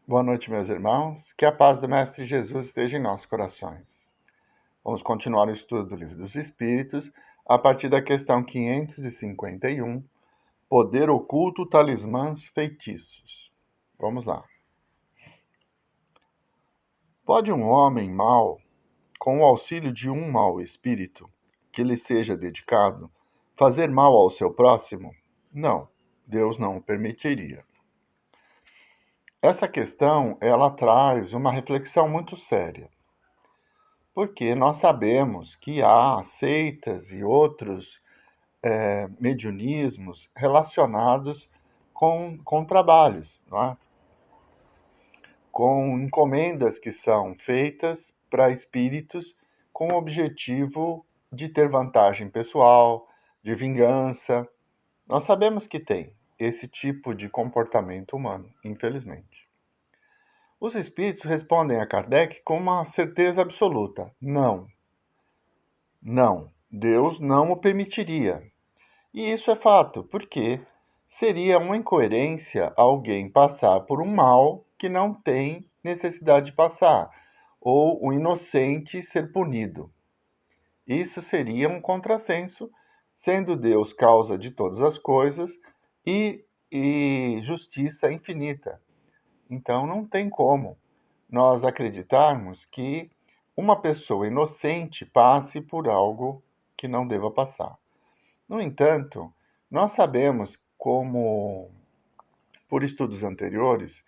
Boa noite, meus irmãos. Que a paz do Mestre Jesus esteja em nossos corações. Vamos continuar o estudo do Livro dos Espíritos a partir da questão 551, Poder Oculto, Talismãs, Feitiços. Vamos lá. Pode um homem mau, com o auxílio de um mau espírito, que lhe seja dedicado, fazer mal ao seu próximo? Não, Deus não o permitiria. Essa questão, ela traz uma reflexão muito séria. Porque nós sabemos que há seitas e outros mediunismos relacionados com trabalhos, não é? Com encomendas que são feitas para espíritos com o objetivo de ter vantagem pessoal, de vingança. Nós sabemos que tem esse tipo de comportamento humano, infelizmente. Os espíritos respondem a Kardec com uma certeza absoluta: não. Não, Deus não o permitiria. E isso é fato, porque seria uma incoerência alguém passar por um mal que não tem necessidade de passar, ou o inocente ser punido. Isso seria um contrassenso, sendo Deus causa de todas as coisas e justiça infinita. Então não tem como nós acreditarmos que uma pessoa inocente passe por algo que não deva passar. No entanto, nós sabemos, como por estudos anteriores,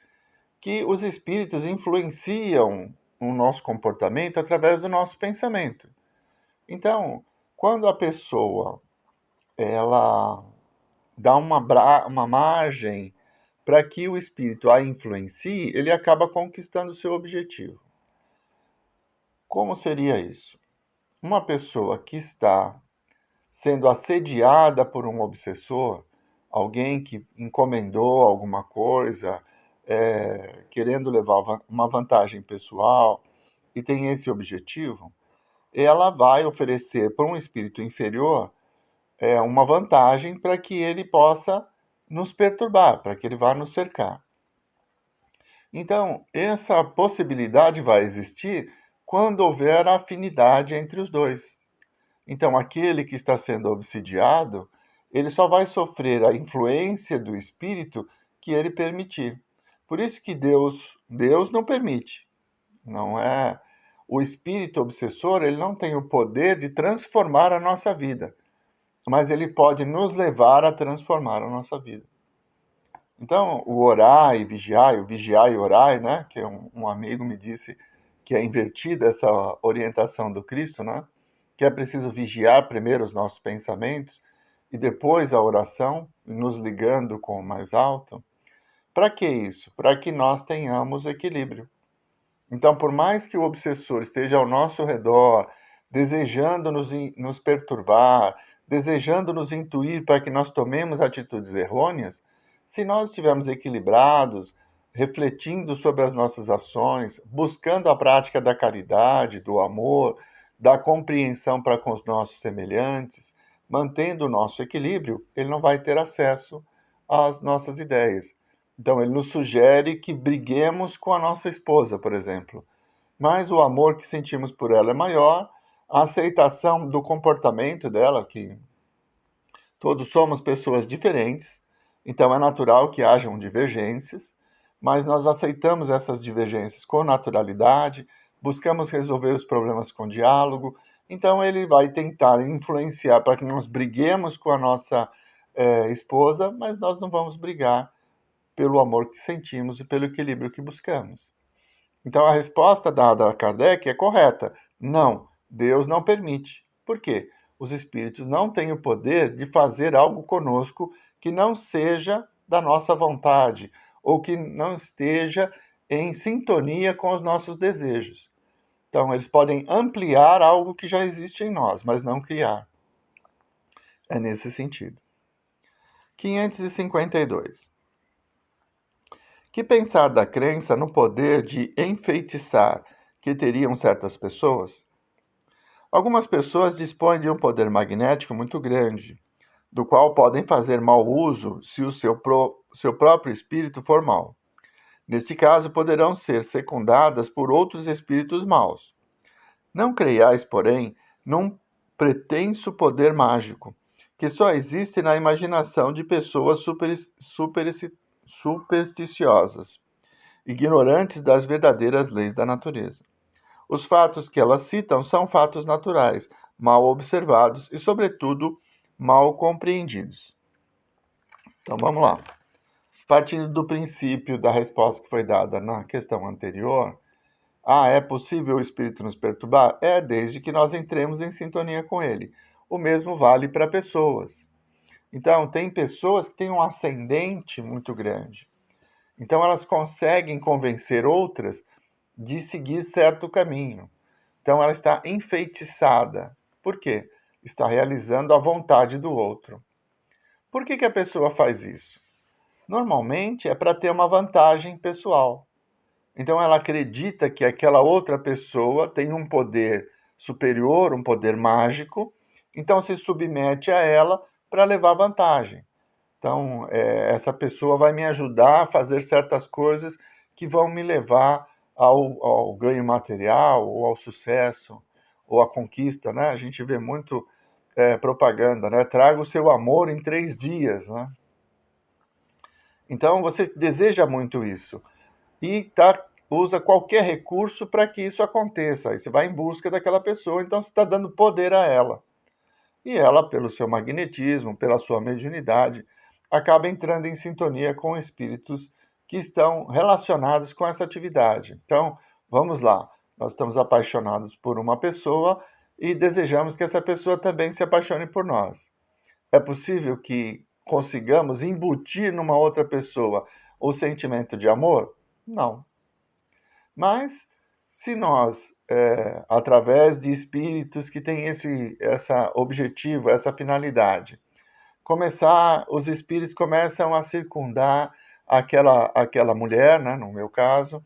que os espíritos influenciam o nosso comportamento através do nosso pensamento. Então, quando a pessoa ela dá uma margem para que o espírito a influencie, ele acaba conquistando o seu objetivo. Como seria isso? Uma pessoa que está sendo assediada por um obsessor, alguém que encomendou alguma coisa, querendo levar uma vantagem pessoal e tem esse objetivo, ela vai oferecer para um espírito inferior uma vantagem para que ele possa nos perturbar, para que ele vá nos cercar. Então, essa possibilidade vai existir quando houver afinidade entre os dois. Então, aquele que está sendo obsidiado, ele só vai sofrer a influência do espírito que ele permitir. Por isso que Deus não permite. Não é o espírito obsessor, ele não tem o poder de transformar a nossa vida, mas ele pode nos levar a transformar a nossa vida. Então, o orar e vigiar, o vigiar e orar, né, que um amigo me disse que é invertida essa orientação do Cristo, né? Que é preciso vigiar primeiro os nossos pensamentos e depois a oração, nos ligando com o mais alto. Para que isso? Para que nós tenhamos equilíbrio. Então, por mais que o obsessor esteja ao nosso redor, desejando nos perturbar, desejando nos intuir para que nós tomemos atitudes errôneas, se nós estivermos equilibrados, refletindo sobre as nossas ações, buscando a prática da caridade, do amor, da compreensão para com os nossos semelhantes, mantendo o nosso equilíbrio, ele não vai ter acesso às nossas ideias. Então, ele nos sugere que briguemos com a nossa esposa, por exemplo. Mas o amor que sentimos por ela é maior, a aceitação do comportamento dela, que todos somos pessoas diferentes, então é natural que hajam divergências, mas nós aceitamos essas divergências com naturalidade, buscamos resolver os problemas com diálogo, então ele vai tentar influenciar para que nós briguemos com a nossa esposa, mas nós não vamos brigar pelo amor que sentimos e pelo equilíbrio que buscamos. Então a resposta dada a Kardec é correta. Não, Deus não permite. Por quê? Os espíritos não têm o poder de fazer algo conosco que não seja da nossa vontade ou que não esteja em sintonia com os nossos desejos. Então, eles podem ampliar algo que já existe em nós, mas não criar. É nesse sentido. 552. Que pensar da crença no poder de enfeitiçar que teriam certas pessoas? Algumas pessoas dispõem de um poder magnético muito grande, do qual podem fazer mau uso se o seu próprio espírito for mau. Nesse caso, poderão ser secundadas por outros espíritos maus. Não creiais, porém, num pretenso poder mágico, que só existe na imaginação de pessoas supersticiosas, ignorantes das verdadeiras leis da natureza. Os fatos que elas citam são fatos naturais, mal observados e, sobretudo, mal compreendidos. Então vamos lá. Partindo do princípio da resposta que foi dada na questão anterior, é possível o espírito nos perturbar? É, desde que nós entremos em sintonia com ele. O mesmo vale para pessoas. Então, tem pessoas que têm um ascendente muito grande. Então, elas conseguem convencer outras de seguir certo caminho. Então, ela está enfeitiçada. Por quê? Está realizando a vontade do outro. Por que a pessoa faz isso? Normalmente é para ter uma vantagem pessoal. Então, ela acredita que aquela outra pessoa tem um poder superior, um poder mágico, então se submete a ela para levar vantagem. Então, essa pessoa vai me ajudar a fazer certas coisas que vão me levar ao ganho material, ou ao sucesso, ou à conquista, né? A gente vê muito propaganda, né? Traga o seu amor em 3 dias, né? Então, você deseja muito isso e usa qualquer recurso para que isso aconteça. Aí você vai em busca daquela pessoa, então você está dando poder a ela. E ela, pelo seu magnetismo, pela sua mediunidade, acaba entrando em sintonia com espíritos que estão relacionados com essa atividade. Então, vamos lá. Nós estamos apaixonados por uma pessoa e desejamos que essa pessoa também se apaixone por nós. É possível que consigamos embutir numa outra pessoa o sentimento de amor? Não. Mas, se nós, através de espíritos que têm esse objetivo, essa finalidade, os espíritos começam a circundar aquela mulher, né, no meu caso,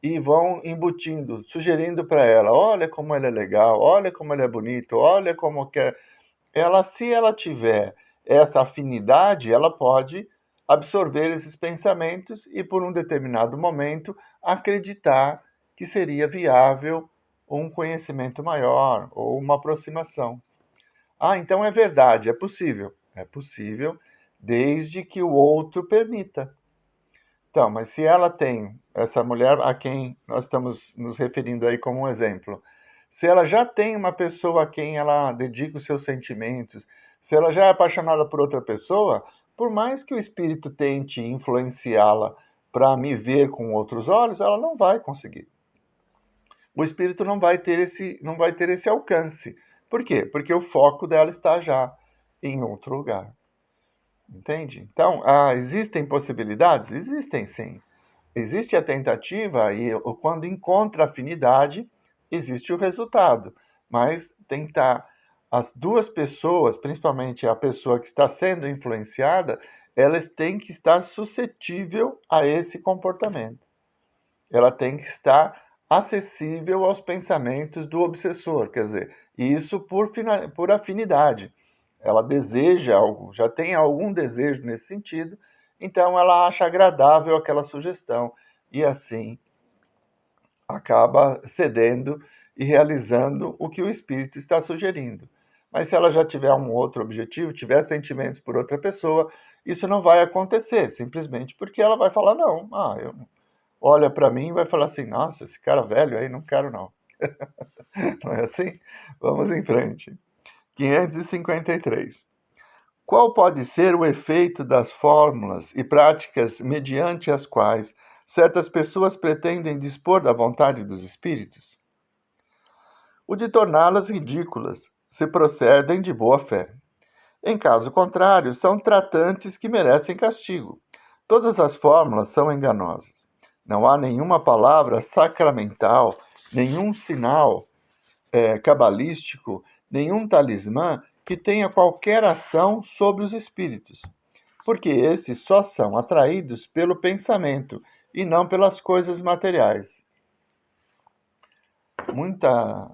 e vão embutindo, sugerindo para ela, olha como ela é legal, olha como ela é bonita, olha como que se ela tiver essa afinidade, ela pode absorver esses pensamentos e, por um determinado momento, acreditar que seria viável um conhecimento maior ou uma aproximação. Então é verdade, é possível. É possível, desde que o outro permita. Então, mas se ela tem, essa mulher a quem nós estamos nos referindo aí como um exemplo, se ela já tem uma pessoa a quem ela dedica os seus sentimentos, se ela já é apaixonada por outra pessoa, por mais que o espírito tente influenciá-la para me ver com outros olhos, ela não vai conseguir. O espírito não vai ter esse alcance. Por quê? Porque o foco dela está já em outro lugar. Entende? Então, existem possibilidades? Existem, sim. Existe a tentativa e quando encontra afinidade, existe o resultado. Mas tem que estar as duas pessoas, principalmente a pessoa que está sendo influenciada, elas têm que estar suscetível a esse comportamento. Ela tem que estar acessível aos pensamentos do obsessor, quer dizer, isso por afinidade. Ela deseja algo, já tem algum desejo nesse sentido, então ela acha agradável aquela sugestão e assim acaba cedendo e realizando o que o espírito está sugerindo. Mas se ela já tiver um outro objetivo, tiver sentimentos por outra pessoa, isso não vai acontecer, simplesmente porque ela vai falar não, eu olha para mim e vai falar assim, nossa, esse cara velho aí não quero não. Não é assim? Vamos em frente. 553. Qual pode ser o efeito das fórmulas e práticas mediante as quais certas pessoas pretendem dispor da vontade dos espíritos? O de torná-las ridículas, se procedem de boa fé. Em caso contrário, são tratantes que merecem castigo. Todas as fórmulas são enganosas. Não há nenhuma palavra sacramental, nenhum sinal cabalístico, nenhum talismã que tenha qualquer ação sobre os espíritos, porque esses só são atraídos pelo pensamento e não pelas coisas materiais.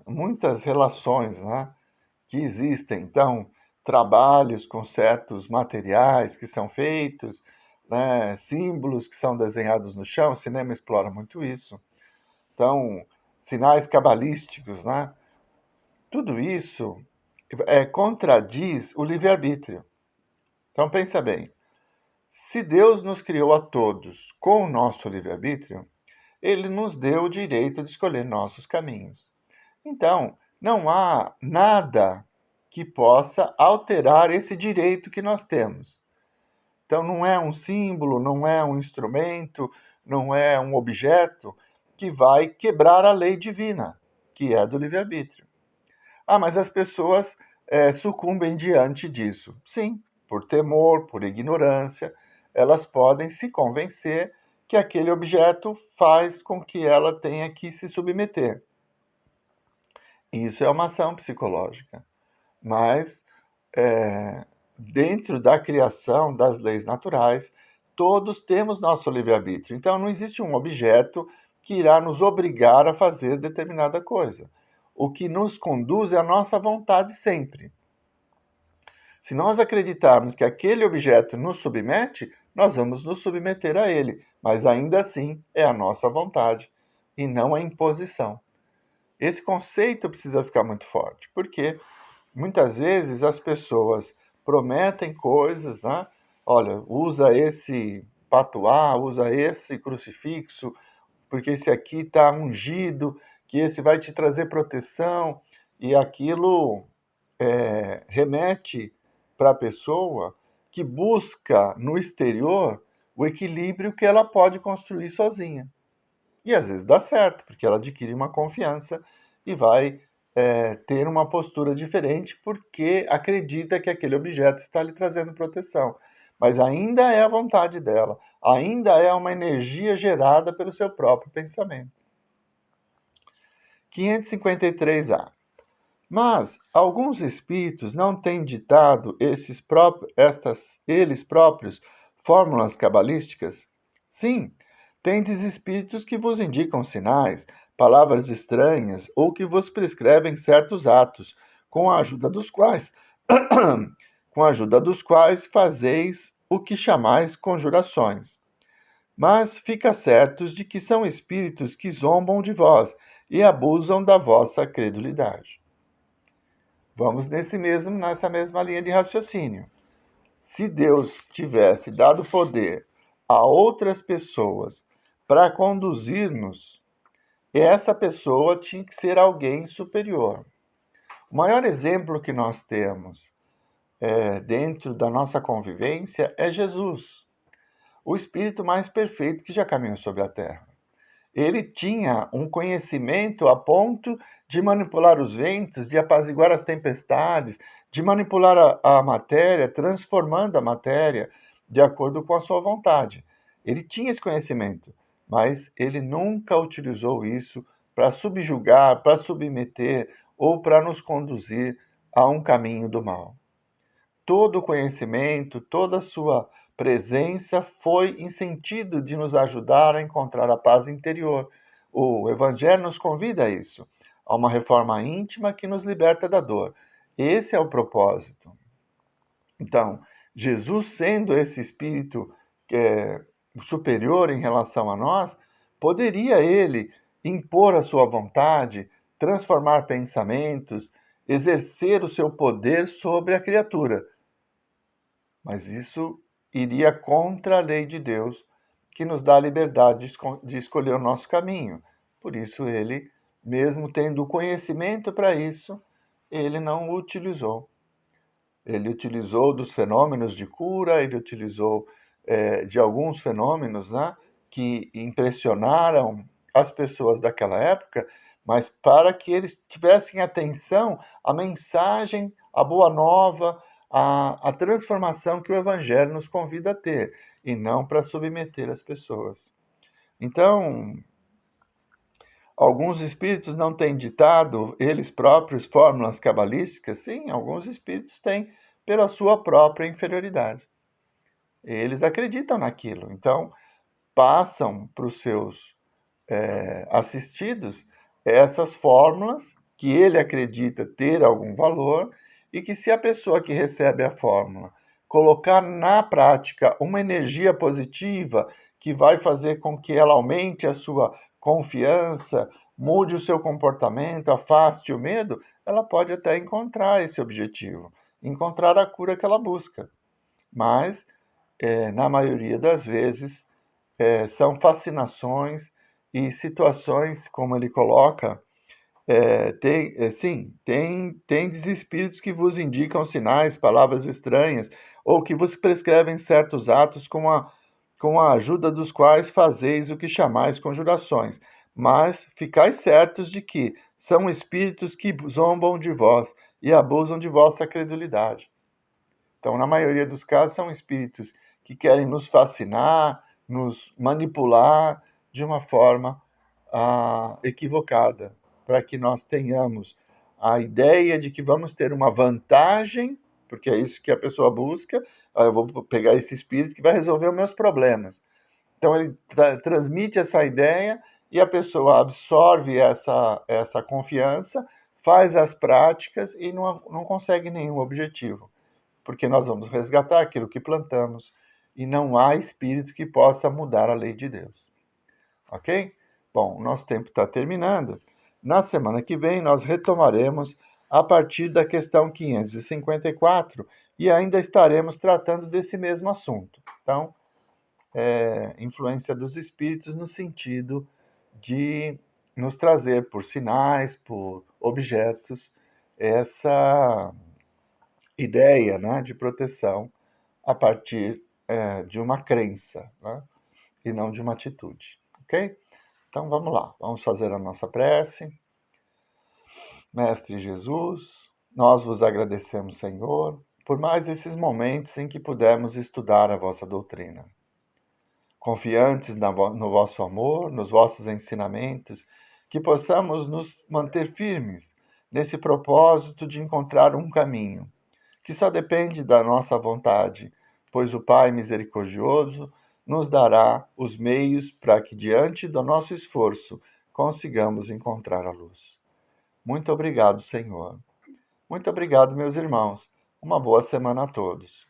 Muitas relações, né, que existem, então, trabalhos com certos materiais que são feitos, né, símbolos que são desenhados no chão, o cinema explora muito isso. Então, sinais cabalísticos, né? Tudo isso contradiz o livre-arbítrio. Então, pensa bem, se Deus nos criou a todos com o nosso livre-arbítrio, ele nos deu o direito de escolher nossos caminhos. Então, não há nada que possa alterar esse direito que nós temos. Então, não é um símbolo, não é um instrumento, não é um objeto que vai quebrar a lei divina, que é a do livre-arbítrio. Ah, mas as pessoas sucumbem diante disso. Sim, por temor, por ignorância, elas podem se convencer que aquele objeto faz com que ela tenha que se submeter. Isso é uma ação psicológica. Mas, dentro da criação das leis naturais, todos temos nosso livre-arbítrio. Então, não existe um objeto que irá nos obrigar a fazer determinada coisa. O que nos conduz é a nossa vontade sempre. Se nós acreditarmos que aquele objeto nos submete, nós vamos nos submeter a ele, mas ainda assim é a nossa vontade e não a imposição. Esse conceito precisa ficar muito forte, porque muitas vezes as pessoas prometem coisas, né? Olha, usa esse patuá, usa esse crucifixo, porque esse aqui está ungido, que esse vai te trazer proteção, e aquilo remete para a pessoa que busca no exterior o equilíbrio que ela pode construir sozinha. E às vezes dá certo, porque ela adquire uma confiança e vai ter uma postura diferente porque acredita que aquele objeto está lhe trazendo proteção. Mas ainda é a vontade dela, ainda é uma energia gerada pelo seu próprio pensamento. 553A. Mas alguns espíritos não têm ditado eles próprios fórmulas cabalísticas? Sim, tendes espíritos que vos indicam sinais, palavras estranhas ou que vos prescrevem certos atos, com a ajuda dos quais fazeis o que chamais conjurações. Mas fica certos de que são espíritos que zombam de vós e abusam da vossa credulidade. Vamos nessa mesma linha de raciocínio. Se Deus tivesse dado poder a outras pessoas para conduzir-nos, essa pessoa tinha que ser alguém superior. O maior exemplo que nós temos dentro da nossa convivência é Jesus, o espírito mais perfeito que já caminhou sobre a Terra. Ele tinha um conhecimento a ponto de manipular os ventos, de apaziguar as tempestades, de manipular a matéria, transformando a matéria de acordo com a sua vontade. Ele tinha esse conhecimento, mas ele nunca utilizou isso para subjugar, para submeter ou para nos conduzir a um caminho do mal. Todo o conhecimento, toda a sua presença foi em sentido de nos ajudar a encontrar a paz interior. O Evangelho nos convida a isso, a uma reforma íntima que nos liberta da dor. Esse é o propósito. Então, Jesus, sendo esse espírito superior em relação a nós, poderia ele impor a sua vontade, transformar pensamentos, exercer o seu poder sobre a criatura. Mas isso iria contra a lei de Deus, que nos dá a liberdade de escolher o nosso caminho. Por isso, ele, mesmo tendo o conhecimento para isso, ele não o utilizou. Ele utilizou dos fenômenos de cura, ele utilizou de alguns fenômenos, né, que impressionaram as pessoas daquela época, mas para que eles tivessem atenção à mensagem, à boa nova, à transformação que o Evangelho nos convida a ter, e não para submeter as pessoas. Então, alguns espíritos não têm ditado eles próprios fórmulas cabalísticas? Sim, alguns espíritos têm, pela sua própria inferioridade. Eles acreditam naquilo, então passam para os seus assistidos essas fórmulas que ele acredita ter algum valor e que, se a pessoa que recebe a fórmula colocar na prática uma energia positiva que vai fazer com que ela aumente a sua confiança, mude o seu comportamento, afaste o medo, ela pode até encontrar esse objetivo, encontrar a cura que ela busca. Mas, na maioria das vezes, são fascinações e situações, como ele coloca, tendes espíritos que vos indicam sinais, palavras estranhas, ou que vos prescrevem certos atos com a ajuda dos quais fazeis o que chamais conjurações. Mas ficais certos de que são espíritos que zombam de vós e abusam de vossa credulidade. Então, na maioria dos casos, são espíritos que querem nos fascinar, nos manipular de uma forma equivocada, para que nós tenhamos a ideia de que vamos ter uma vantagem, porque é isso que a pessoa busca. Eu vou pegar esse espírito que vai resolver os meus problemas. Então, ele transmite essa ideia e a pessoa absorve essa confiança, faz as práticas e não consegue nenhum objetivo, porque nós vamos resgatar aquilo que plantamos e não há espírito que possa mudar a lei de Deus. Ok? Bom, o nosso tempo está terminando. Na semana que vem, nós retomaremos a partir da questão 554 e ainda estaremos tratando desse mesmo assunto. Então, influência dos espíritos no sentido de nos trazer por sinais, por objetos, essa ideia, né, de proteção a partir de uma crença, né, e não de uma atitude, ok? Então vamos lá, vamos fazer a nossa prece. Mestre Jesus, nós vos agradecemos, Senhor, por mais esses momentos em que pudemos estudar a vossa doutrina. Confiantes no vosso amor, nos vossos ensinamentos, que possamos nos manter firmes nesse propósito de encontrar um caminho, que só depende da nossa vontade, pois o Pai misericordioso nos dará os meios para que, diante do nosso esforço, consigamos encontrar a luz. Muito obrigado, Senhor. Muito obrigado, meus irmãos. Uma boa semana a todos.